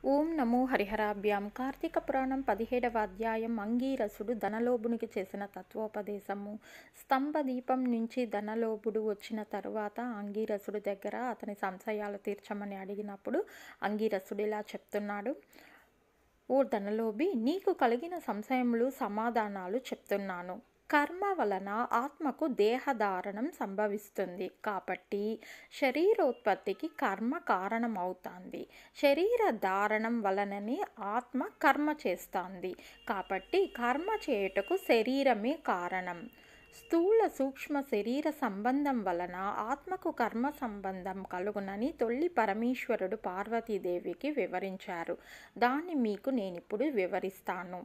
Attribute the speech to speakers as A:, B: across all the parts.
A: ఓం నమో హరిహరాభ్యాం. కార్తీక పురాణం 17వ అధ్యాయం. అంగీరసుడు ధనలోభునికి చేసిన తత్వోపదేశము. స్తంభదీపం నుంచి ధనలోభుడు వచ్చిన తరువాత అంగీరసుడు దగ్గర అతని సంశయాలు తీర్చమని అడిగినప్పుడు అంగీరసుడు ఇలా చెప్తున్నాడు: ఓ ధనలోభి, నీకు కలిగిన సంశయములు సమాధానాలు చెప్తున్నాను. కర్మ వలన ఆత్మకు దేహధారణం సంభవిస్తుంది కాబట్టి శరీరోత్పత్తికి కర్మ కారణం అవుతుంది. శరీర ధారణం వలననే ఆత్మ కర్మ చేస్తుంది కాబట్టి కర్మ చేయుటకు శరీరమే కారణం. స్థూల సూక్ష్మ శరీర సంబంధం వలన ఆత్మకు కర్మ సంబంధం కలుగునని తొల్లి పరమేశ్వరుడు పార్వతీదేవికి వివరించారు. దాన్ని మీకు నేనిప్పుడు వివరిస్తాను.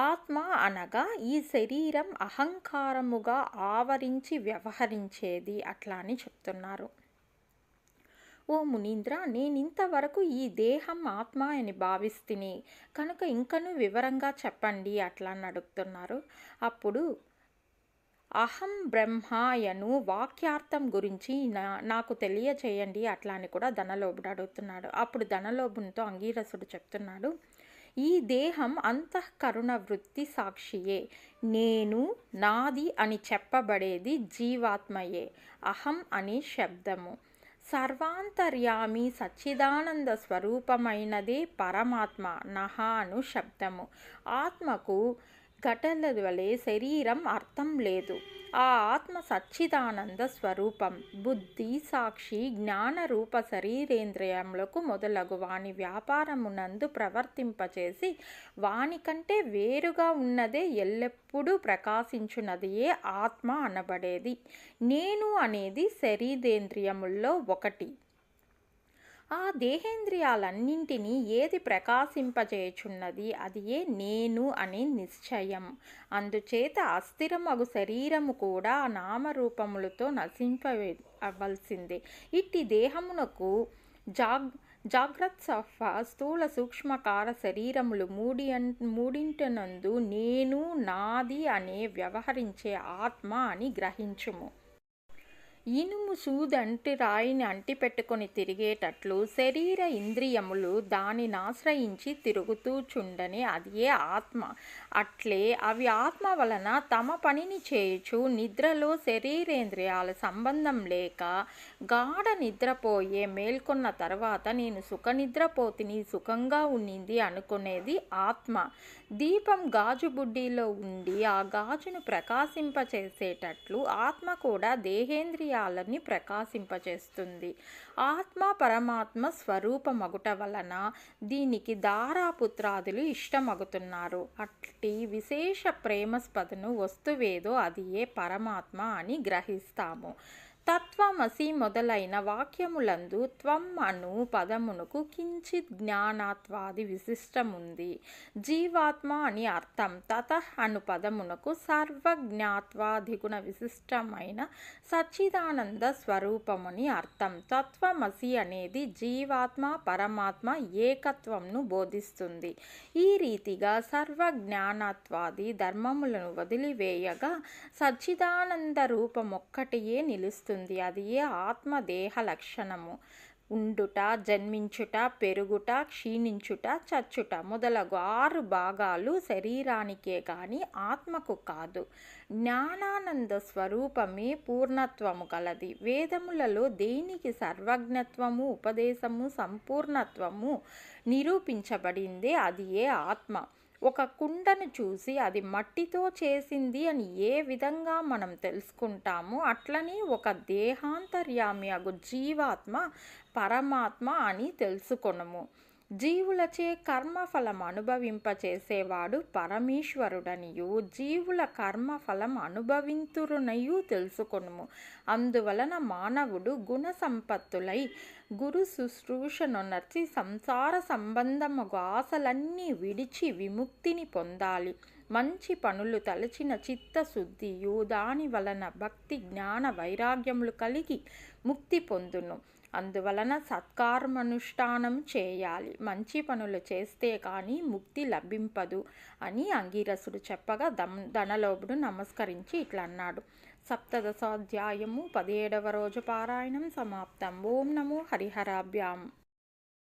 A: ఆత్మ అనగా ఈ శరీరం అహంకారముగా ఆవరించి వ్యవహరించేది అట్లా అని చెప్తున్నారు. ఓ మునీంద్ర, నేనింతవరకు ఈ దేహం ఆత్మ అని భావిస్తుని కనుక ఇంకనూ వివరంగా చెప్పండి అట్లా అని అడుగుతున్నారు. అప్పుడు అహం బ్రహ్మాయను వాక్యార్థం గురించి నాకు తెలియచేయండి అట్లా అని కూడా ధనలోభుడు అడుగుతున్నాడు. అప్పుడు ధనలోభునితో అంగీరసుడు చెప్తున్నాడు: ఈ దేహం అంతఃకరుణ వృత్తి సాక్షియే. నేను, నాది అని చెప్పబడేది జీవాత్మయే. అహం అనే శబ్దము సర్వాంతర్యామి సచ్చిదానంద స్వరూపమైనదే పరమాత్మ. నహ అను శబ్దము. ఆత్మకు ఘటల వలె శరీరం అర్థం లేదు. ఆ ఆత్మ సచ్చిదానంద స్వరూపం. బుద్ధి, సాక్షి, జ్ఞానరూప శరీరేంద్రియములకు మొదలగు వాని వ్యాపారమునందు ప్రవర్తింపచేసి వానికంటే వేరుగా ఉన్నదే ఎల్లప్పుడూ ప్రకాశించున్నదియే ఆత్మ అనబడేది. నేను అనేది శరీరేంద్రియముల్లో ఒకటి. ఆ దేహేంద్రియాలన్నింటినీ ఏది ప్రకాశింపచేయుచున్నది అది ఏ నేను అనే నిశ్చయం. అందుచేత అస్థిరమగు శరీరము కూడా నామరూపములతో నశింపవలసిందే. ఇట్టి దేహమునకు జాగ్రత్త స్థూల సూక్ష్మకార శరీరములు మూడింటినందు నేను, నాది అనే వ్యవహరించే ఆత్మ అని గ్రహించుము. ఇనుము సూదంటి రాయిని అంటిపెట్టుకొని తిరిగేటట్లు శరీర ఇంద్రియములు దానిని ఆశ్రయించి తిరుగుతూచుండని అది ఏ ఆత్మ. అట్లే అవి ఆత్మ వలన తమ పనిని చేయుచు నిద్రలో శరీరేంద్రియాల సంబంధం లేక గాఢ నిద్రపోయే మేల్కొన్న తర్వాత నేను సుఖనిద్రపోతిని, సుఖంగా ఉన్నింది అనుకునేది ఆత్మ. దీపం గాజు బుడ్డిలో ఉండి ఆ గాజును ప్రకాశింపచేసేటట్లు ఆత్మ కూడా దేహేంద్రియాలని ప్రకాశింపచేస్తుంది. ఆత్మ పరమాత్మ స్వరూపమగుట వలన దీనికి దారాపుత్రాదులు ఇష్టమగుతున్నారు. అట్టి విశేష ప్రేమస్పదను వస్తువేదో అది ఏ పరమాత్మ అని గ్రహిస్తాము. తత్వమసి మొదలైన వాక్యములందు త్వం అను పదమునకు కించిత్ జ్ఞానాత్వాది విశిష్టముంది. జీవాత్మ అని అర్థం. తతః అను పదమునకు సర్వజ్ఞాత్వాదిగుణ విశిష్టమైన సచ్చిదానంద స్వరూపమని అర్థం. తత్వమసి అనేది జీవాత్మ పరమాత్మ ఏకత్వంను బోధిస్తుంది. ఈ రీతిగా సర్వజ్ఞానాత్వాది ధర్మములను వదిలివేయగా సచ్చిదానంద రూపమొక్కటియే నిలుస్తుంది. అది ఏ ఆత్మదేహ లక్షణము. ఉండుట, జన్మించుట, పెరుగుట, క్షీణించుట, చచ్చుట మొదలగు 6 భాగాలు శరీరానికే గాని ఆత్మకు కాదు. జ్ఞానానంద స్వరూపమే పూర్ణత్వము గలది. వేదములలో దేనికి సర్వజ్ఞత్వము, ఉపదేశము, సంపూర్ణత్వము నిరూపించబడిందే అది ఏ ఆత్మ. ఒక కుండను చూసి అది మట్టితో చేసింది అని ఏ విధంగా మనం తెలుసుకుంటామో అట్లనే ఒక దేహాంతర్యామి అగు జీవాత్మ పరమాత్మ అని తెలుసుకొనుము. జీవులచే కర్మఫలం అనుభవింపచేసేవాడు పరమేశ్వరుడనియు జీవుల కర్మఫలం అనుభవింతురునయు తెలుసుకొనుము. అందువలన మానవుడు గుణ సంపత్తులై గురు శుశ్రూషనొనర్చి సంసార సంబంధమగు ఆశలన్నీ విడిచి విముక్తిని పొందాలి. మంచి పనులు తలచిన చిత్తశుద్ధియు దాని వలన భక్తి జ్ఞాన వైరాగ్యములు కలిగి ముక్తి పొందును. అందువలన సత్కర్మానుష్ఠానం చేయాలి. మంచి పనులు చేస్తే కానీ ముక్తి లభింపదు అని అంగీరసుడు చెప్పగా ధనలోభుడు నమస్కరించి ఇట్లా అన్నాడు. సప్తదశాధ్యాయము 17వ రోజు పారాయణం సమాప్తం. ఓం నమో హరిహరాభ్యాం.